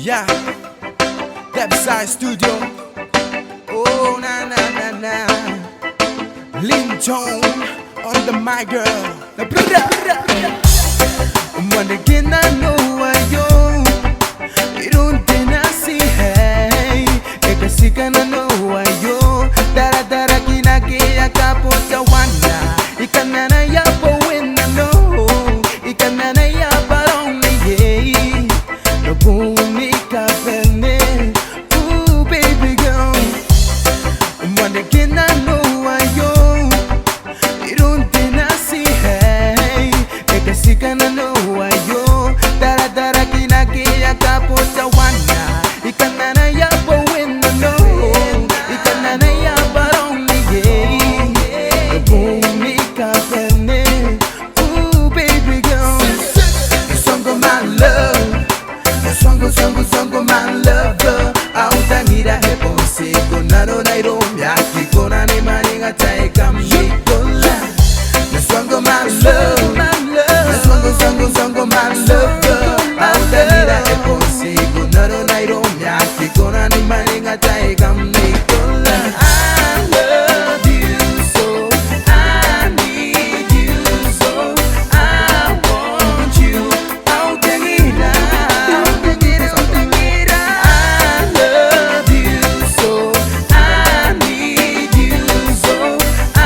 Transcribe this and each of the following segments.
Yeah, Depside Studio. Oh, na na na na. Linton on the mic, girl. Manda que na noa yo, irunte na si hey. Eka sika na noa yo, dara dara kina ke akapota wana. Ikanana ya po wena no, ikanana ya parong ye. No bumi ka pene, ooh baby girl. Manda que na noa yo, irunte na si hey. Eka sika na noa yo, dara dara kina ke akapota wana. Ikanana ya po wena no, ikanana ya parong ye. No bumi ka pene, ooh baby girl. The song of my love, the song of my love, girl. Autangira hepo siko naro nairo myaki kona ni maninga taika mikola. The song of my love, the song of my love, girl. Autangira hepo siko naro nairo myaki kona ni maninga taika mikola. I love you so, I need you so, I want you. Autangira, autangira. I love you so, I need you so, I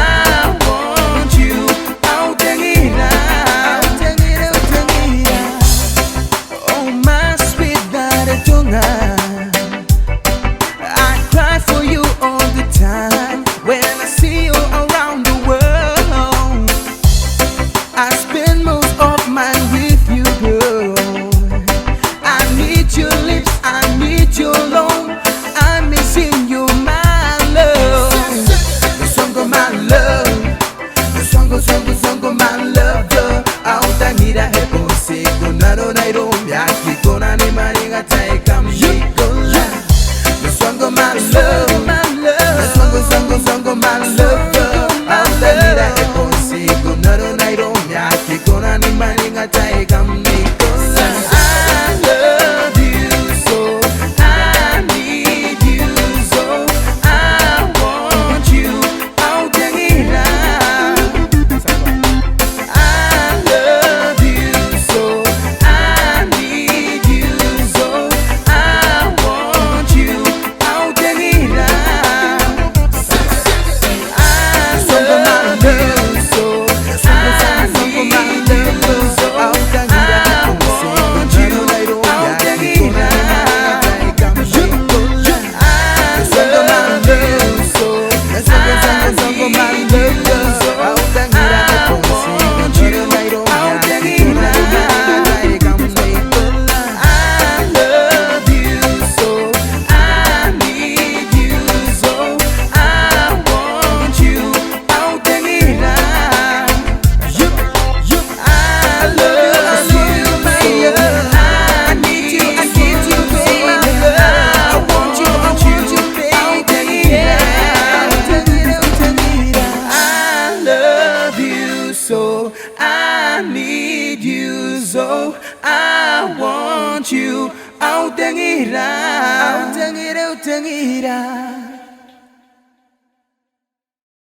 want you. Autangira, autangira. Oh my sweet Daretonga, I cry for you all the time when I see you around the world. I spend most of mine with you, girl. I need your lips, I need your love. I'm missing you, my love. The song of my love, the song of my love, girl. Autangira hepo siko naro nairo myaki kona ni maringa taika mikola. The song of my love, the song of my love, girl. Autangira hepo siko naro nairo myaki kona ni maringa taika mikola. I love you so, I need you so, I want you. Autangira, I love you so, I need you so, I want you. Autangira, I love you so, I need you so, I want you. Autangira, so I need you so I want you. Autangira, autangira, autangira.